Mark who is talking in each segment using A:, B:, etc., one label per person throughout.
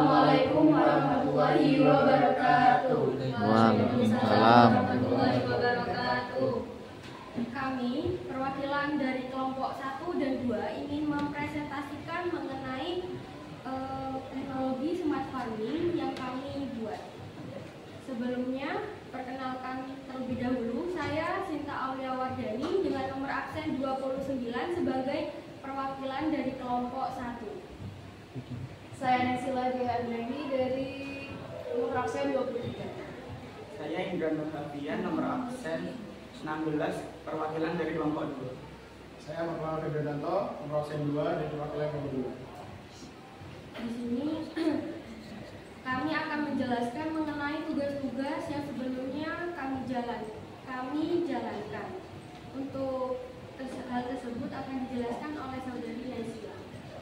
A: Assalamualaikum warahmatullahi wabarakatuh.
B: Waalaikumsalam
A: warahmatullahi wabarakatuh. Kami perwakilan dari kelompok 1 dan 2 ingin mempresentasikan mengenai teknologi smart farming yang kami buat. Sebelumnya, perkenalkan terlebih dahulu, saya Sinta Aulia Wardani dengan nomor absen 29 sebagai perwakilan dari kelompok 1.
C: Saya Nesila Dehandrani dari nomor absen 23.
D: Saya Indra Nurhafian, nomor absen 16, perwakilan dari kelompok 2.
E: Saya Marwan Febrianto, nomor absen 2 dari perwakilan kelompok 2.
A: Di sini kami akan menjelaskan mengenai tugas-tugas yang sebelumnya kami jalankan. Untuk hal tersebut akan dijelaskan oleh saudari Nesila.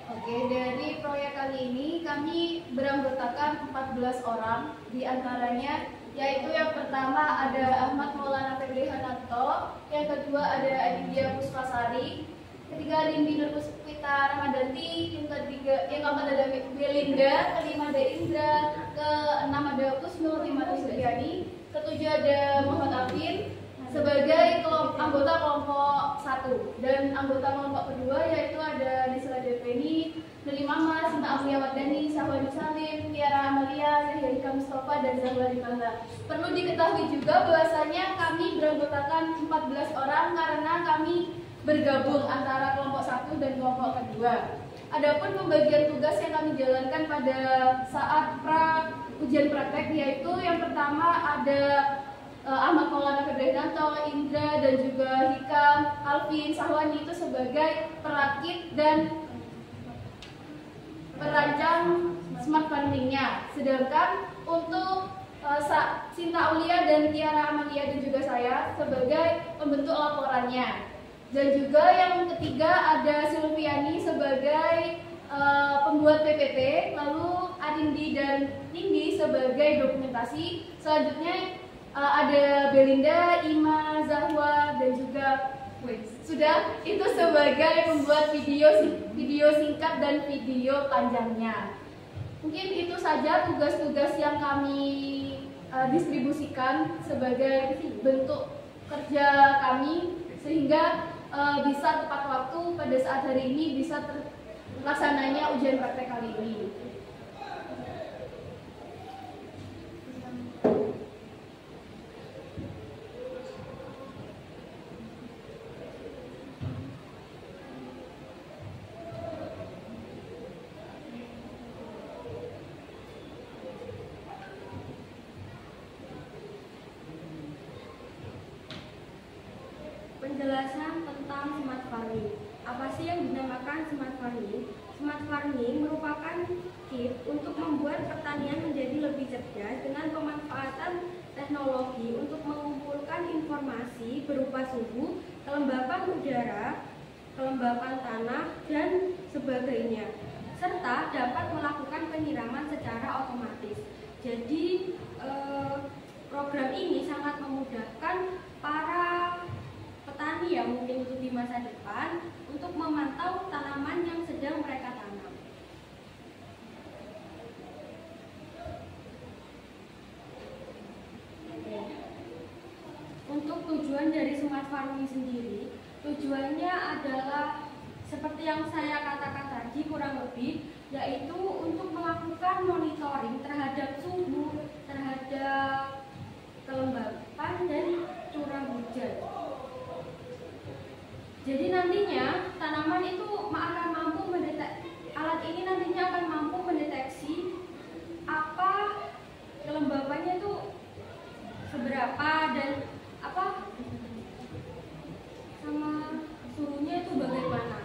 C: Oke, dari proyek kali ini kami beranggotakan 14 orang, di antaranya yaitu yang pertama ada Ahmad Maulana Febrianto, yang kedua ada Aditya Puspasari, ketiga Lindi Nur Puspita Ramadanti, yang keempat ada Belinda, kelima ada Indra, keenam ada Kusnur Imati Suryani, ketujuh ada Muhammad Afin sebagai anggota kelompok 1, dan anggota kelompok kedua yaitu ada Nisla Deveni, Nuri Mama, Sinta Aulia Wardani, Sahwani Salim, Tiara Amalia, Zahirika Mustafa, dan Zahra Rimanda. Perlu diketahui juga bahwasanya kami beranggotakan 14 orang karena kami bergabung antara kelompok 1 dan kelompok kedua. Adapun pembagian tugas yang kami jalankan pada saat ujian praktek yaitu yang pertama ada Ahmad Maulana Febrianto, Indra, dan juga Hikam, Alvin, Sahwani itu sebagai perakit dan perancang smart farming-nya. Sedangkan untuk Sinta Aulia dan Tiara Amalia dan juga saya sebagai pembentuk laporannya. Dan juga yang ketiga ada Silviani sebagai pembuat PPT, lalu Adindi dan Nindi sebagai dokumentasi. Selanjutnya ada Belinda, Ima, Zahwa, dan juga sudah itu sebagai pembuat video singkat dan video panjangnya. Mungkin itu saja tugas-tugas yang kami distribusikan sebagai bentuk kerja kami sehingga bisa tepat waktu pada saat hari ini bisa terlaksananya ujian praktek kali ini.
A: Penjelasan tentang smart farming. Apa sih yang dinamakan smart farming? Smart farming merupakan kit untuk membuat pertanian menjadi lebih cerdas dengan pemanfaatan teknologi untuk mengumpulkan informasi berupa suhu, kelembapan udara, kelembapan tanah, dan sebagainya, serta dapat melakukan penyiraman secara otomatis. Jadi program ini sangat memudahkan para petani yang mungkin untuk di masa depan untuk memantau tanaman yang sedang mereka tanam. Untuk tujuan dari smart farming sendiri, tujuannya adalah seperti yang saya katakan tadi kurang lebih, yaitu untuk melakukan monitoring terhadap suhu, terhadap kelembapan dan curah hujan. Jadi nantinya tanaman itu akan mampu mendeteksi, alat ini nantinya akan mampu mendeteksi apa kelembapannya itu seberapa dan apa sama suhunya itu bagaimana.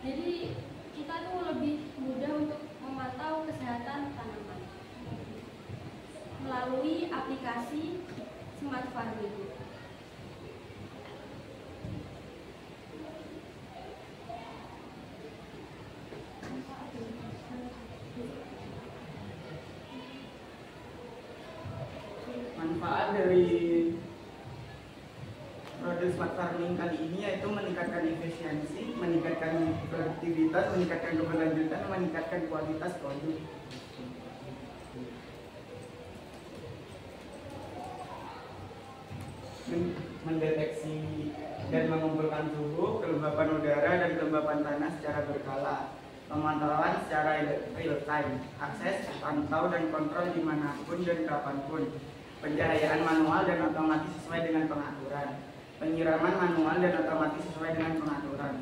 A: Jadi kita tuh lebih mudah untuk memantau kesehatan tanaman melalui aplikasi smart farming.
D: Manfaat dari produk smart farming kali ini yaitu meningkatkan efisiensi, meningkatkan produktivitas, meningkatkan keberlanjutan, meningkatkan kualitas produk. Mendeteksi dan mengumpulkan suhu, kelembapan udara, dan kelembapan tanah secara berkala, pemantauan secara real time, akses, pantau, dan kontrol dimanapun dan kapanpun, pencahayaan manual dan otomatis sesuai dengan pengaturan, penyiraman manual dan otomatis sesuai dengan pengaturan,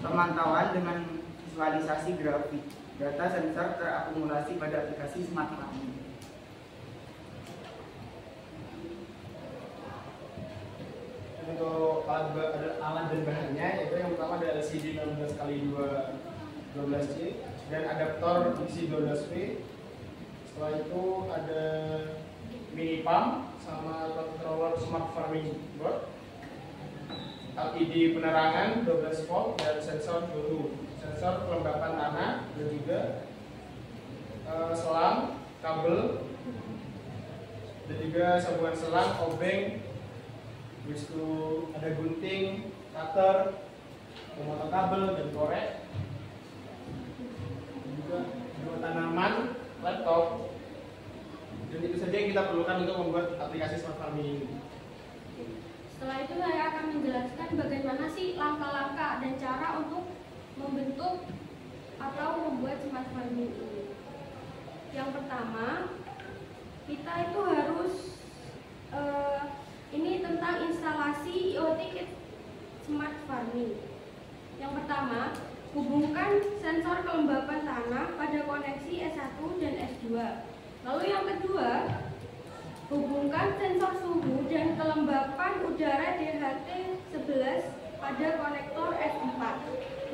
D: pemantauan dengan visualisasi grafik, data sensor terakumulasi pada aplikasi smart farming.
E: Untuk alat dan bahannya, yaitu yang pertama ada LCD 16x2 12C dan adaptor DC 12V. Setelah itu ada mini pump sama controller smart farming board, LED penerangan 12 volt dan sensor suhu, sensor kelembapan tanah, dan juga selang, kabel, dan juga sambungan selang, obeng. Habis itu ada gunting, cutter, pemotong kabel, dan korek. Dan juga dua tanaman, laptop. Dan itu saja yang kita perlukan untuk membuat aplikasi smart farming ini.
A: Setelah itu saya akan menjelaskan bagaimana sih langkah-langkah dan cara untuk membentuk atau membuat smart farming ini. Yang pertama, kita itu harus ini tentang instalasi IoT kit smart farming. Yang pertama, hubungkan sensor kelembapan tanah pada koneksi S1 dan S2. Lalu yang kedua, hubungkan sensor suhu dan kelembapan udara DHT11 pada konektor S4.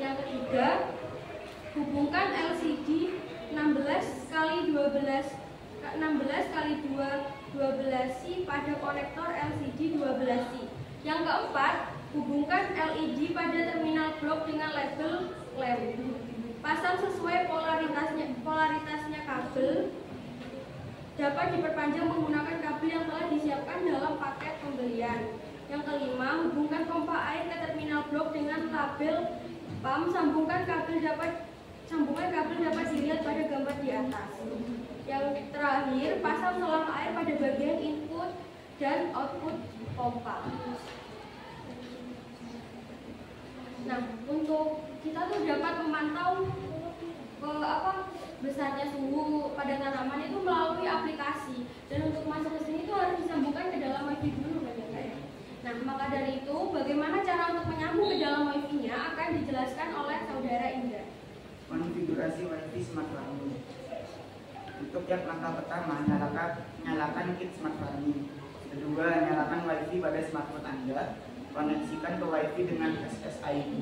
A: Yang ketiga, hubungkan LCD 16x12C pada konektor LCD 12C. Yang keempat, hubungkan LED pada terminal blok dengan label lamp. Pasang sesuai polaritasnya kabel. Dapat diperpanjang menggunakan kabel yang telah disiapkan dalam paket pembelian. Yang kelima, hubungkan pompa air ke terminal blok dengan label pump. Sambungan kabel dapat dilihat pada gambar di atas. Yang terakhir, pasang selang air pada bagian input dan output pompa. Nah, untuk kita tuh dapat memantau besarnya suhu pada tanaman itu melalui aplikasi, dan untuk masuk ke sini itu harus disambungkan ke dalam WiFi dulu kan ya. Nah, maka dari itu bagaimana cara untuk menyambung ke dalam WiFi-nya akan dijelaskan oleh saudara Indra.
D: Konfigurasi WiFi smart farming. Untuk yang langkah pertama, nyalakan kit smart farming. Kedua, nyalakan WiFi pada smartphone Anda. Koneksikan ke WiFi dengan SSID.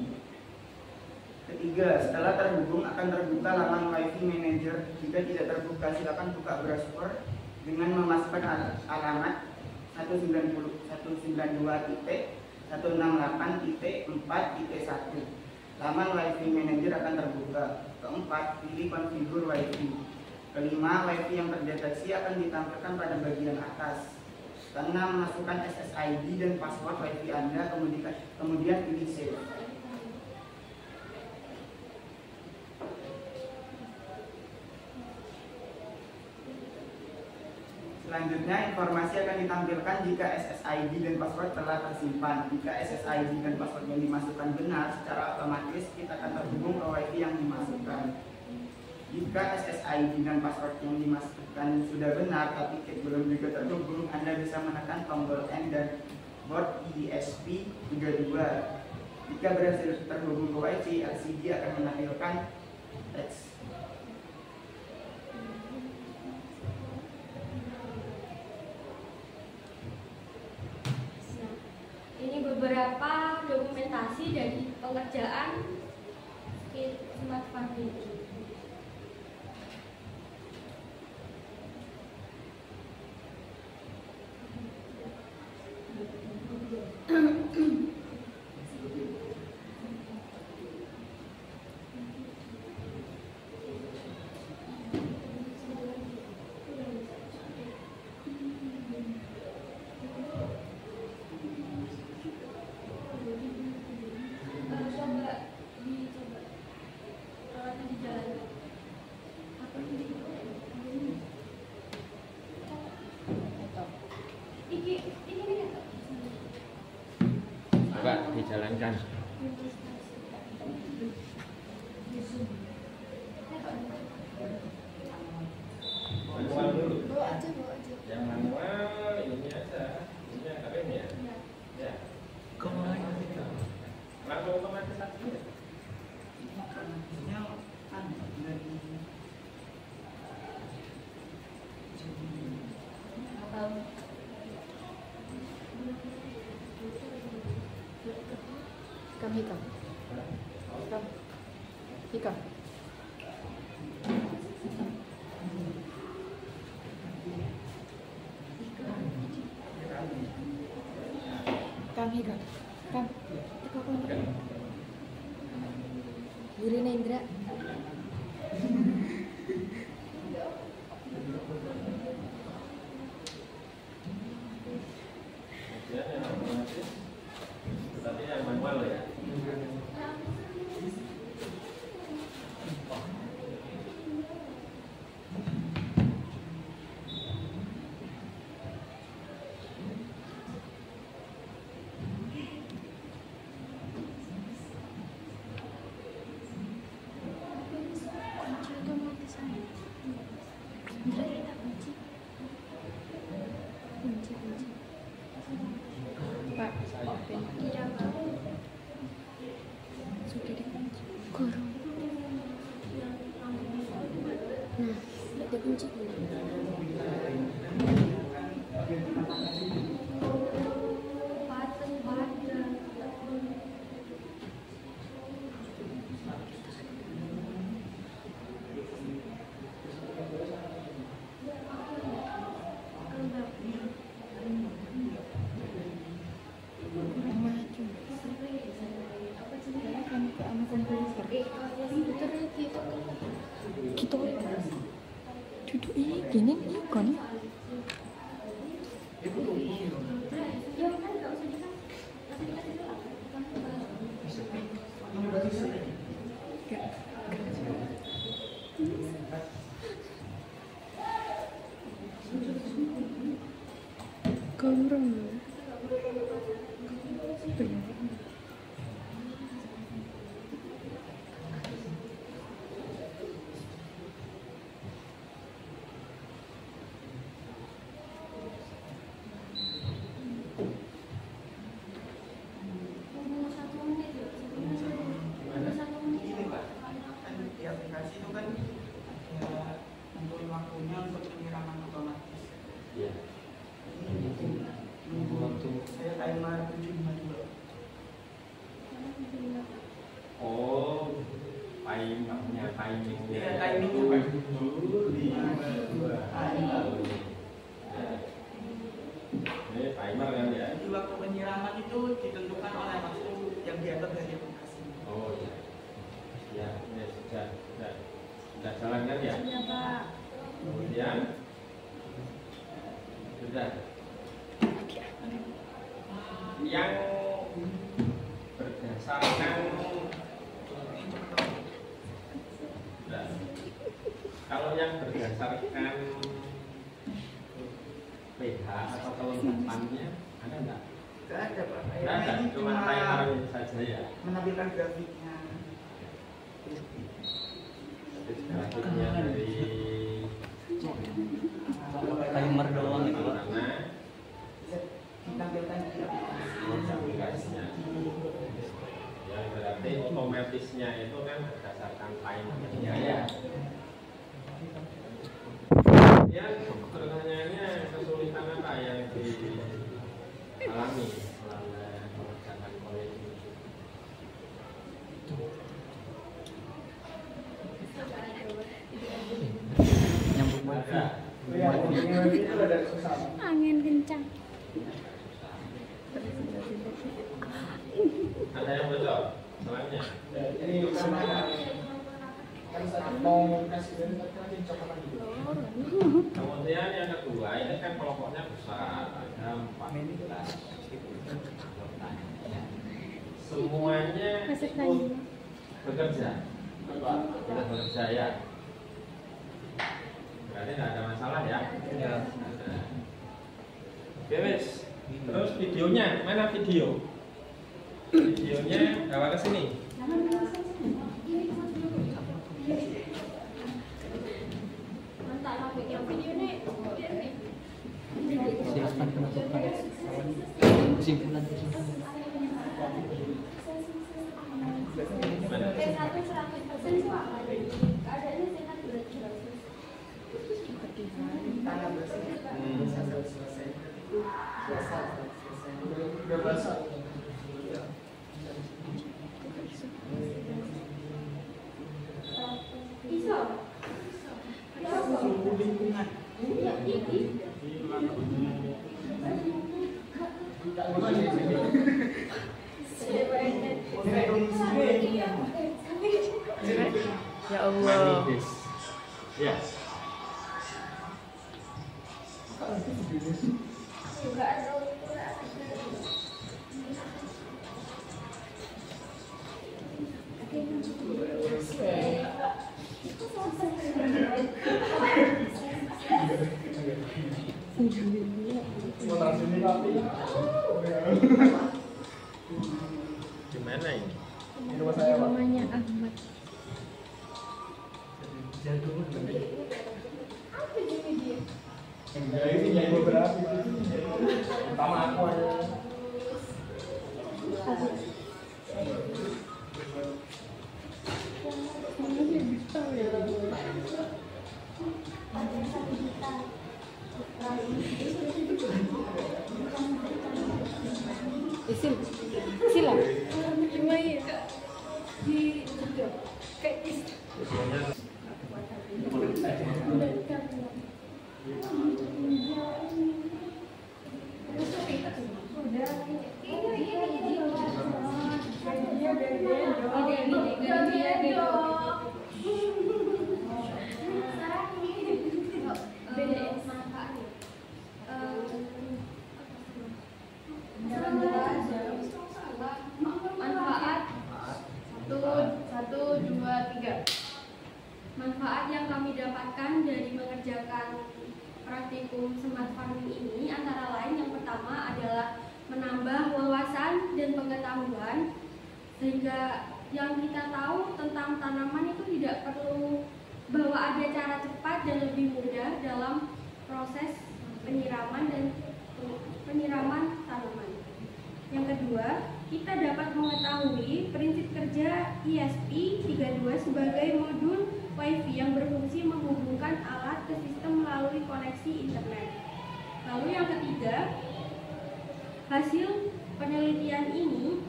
D: Ketiga, setelah terhubung akan terbuka laman WiFi Manager. Jika tidak terbuka, silakan buka browser dengan memasukkan alamat 192.168.4.1. Laman WiFi Manager akan terbuka. Keempat, pilih konfigur WiFi. Kelima, WiFi yang terdeteksi akan ditampilkan pada bagian atas. Keenam, masukkan SSID dan password WiFi Anda, kemudian pilih save. Selanjutnya, informasi akan ditampilkan jika SSID dan password telah tersimpan. Jika SSID dan password yang dimasukkan benar, secara otomatis kita akan terhubung ke WiFi yang dimasukkan. Jika SSID dan password yang dimasukkan sudah benar tapi kit belum juga terhubung, Anda bisa menekan tombol N dan board ESP32. Jika berhasil terhubung ke WiFi, LCD akan menampilkan teks.
A: Ini beberapa dokumentasi dari pengerjaan kit smart farming. Coba dicoba.
F: dijalankan. Manual dulu.
C: Bawa aja.
F: Yang manual ini aja, ini yang keren ya. Ya. Langsung otomatis aja.
G: Hikam. Kang. Guru Nendra.
F: Yang otomatis, tapi yang manual ya.
G: Pak, sudah dikunci. Guru. Nah, dikunci. Gitu. Duduk ini gini ikon. Kurang.
F: Oh, timingnya.
D: Iya, timingnya.
F: Ini timer kan ya?
D: Di waktu penyiraman itu ditentukan oleh waktu yang diatur dari aplikasi.
F: Oh iya. Ya, ini sudah jalan kan ya?
A: Iya, Pak.
F: Kemudian sudah. Yang berdasarkan kalau yang berdasarkan PH atau kelengkapannya ada enggak?
D: Tidak ada, Pak.
F: Enggak ada,
D: Ini
F: cuma timer saja ya.
D: menampilkan grafiknya.
F: Grafiknya dari
B: Timer doang itu.
F: mana?
D: Ditampilkan di
F: Aplikasinya. Ya berarti otomatisnya itu kan berdasarkan timernya ya. Ya pertanyaannya kesulitan apa yang dialami selama mengerjakan proyek ini?
B: Nyambung wifi.
E: Itu ada susah.
G: Angin kencang.
F: Ada yang bocor soalnya.
E: Ini karena kan saat mau kasih dari tadi cocokan gitu.
F: Kemudian yang kedua ini kan kelompoknya besar, ada 14. Semuanya ikut bekerja, ikut bekerja ya. Berarti nggak ada masalah ya?
B: Ya.
F: Oke wes. Terus videonya mana video? Video videonya bawa ke sini.
B: Silakan penutupan. Kesimpulan.
E: Udah basah.
D: Suhu lingkungan.
G: Ya Allah.
F: Ya.
E: Mau taruh sini tapi.
F: Gimana ini?
E: Di rumah saya, Pak.
G: Namanya Ahmad.
E: Enggak, ini yang beberapa utama aku aja.
G: Sila.
A: Manfaat yang kami dapatkan dari mengerjakan praktikum smart farming ini antara lain yang pertama adalah menambah wawasan dan pengetahuan, sehingga yang kita tahu tentang tanaman itu tidak perlu bahwa ada cara cepat dan lebih mudah dalam proses penyiraman tanaman. Yang kedua, kita dapat mengetahui prinsip kerja ESP32 sebagai modul Wi-Fi yang berfungsi menghubungkan alat ke sistem melalui koneksi internet. Lalu yang ketiga, hasil penelitian ini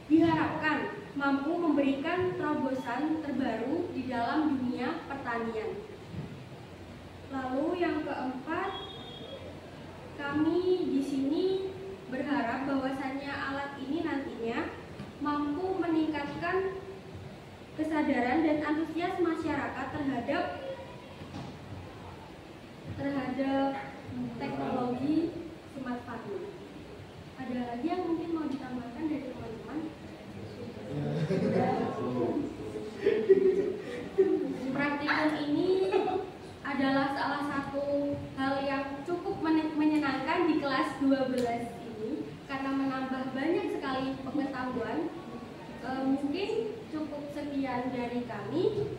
A: diharapkan mampu memberikan terobosan terbaru di dalam dunia pertanian. Lalu yang keempat, kami di sini berharap bahwasannya alat ini nantinya mampu meningkatkan kesadaran dan antusias masyarakat terhadap teknologi smart farming. Ada lagi yang mungkin mau ditambahkan dari teman-teman? Praktikum ini adalah salah satu hal yang cukup menyenangkan di kelas 12 ini karena menambah banyak sekali pengetahuan. Mungkin cukup sekian dari kami.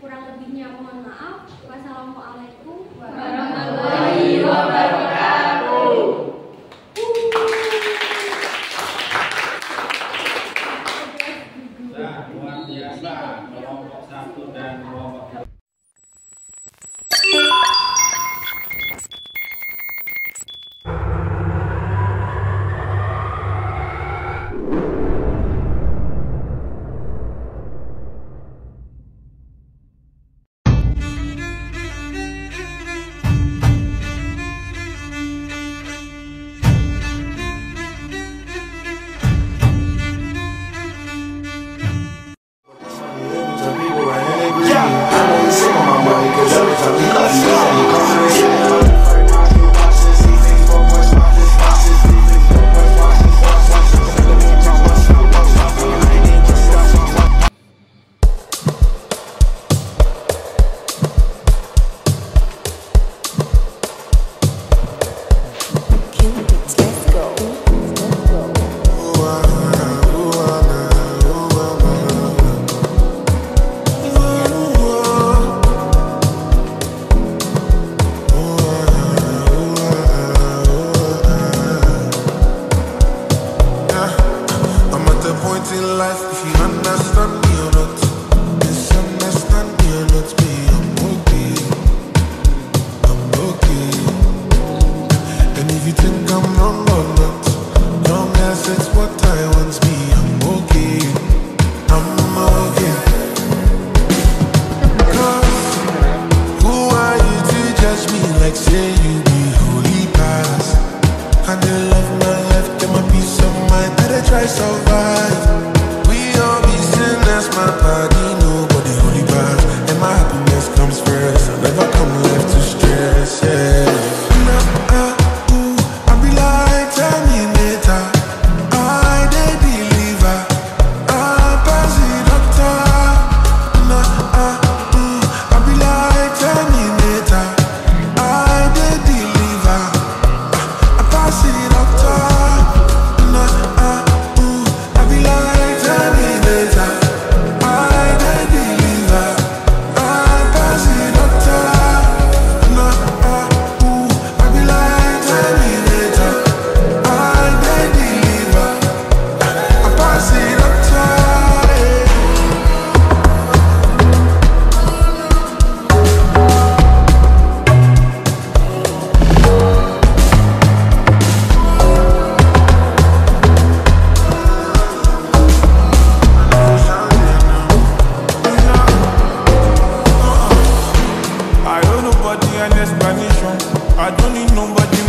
A: Kurang lebihnya mohon maaf. Wassalamualaikum warahmatullahi wabarakatuh.
F: Nah, luar biasa kelompok 1 dan kelompok 2.
H: like say you be holy pass. I did love my life, get my peace of mind. Better try survive. We all be sinners, my body, nobody holy pass. And my happiness comes first. I never come left to stress, yeah. I be like Terminator. I dey deliver. I pass it doctor. I be like Terminator. I dey deliver. I pass it doctor. I be like Terminator. I dey deliver. I pass it doctor. I be like Terminator. I dey deliver. I pass it doctor. I owe nobody an explanation. I don't need nobody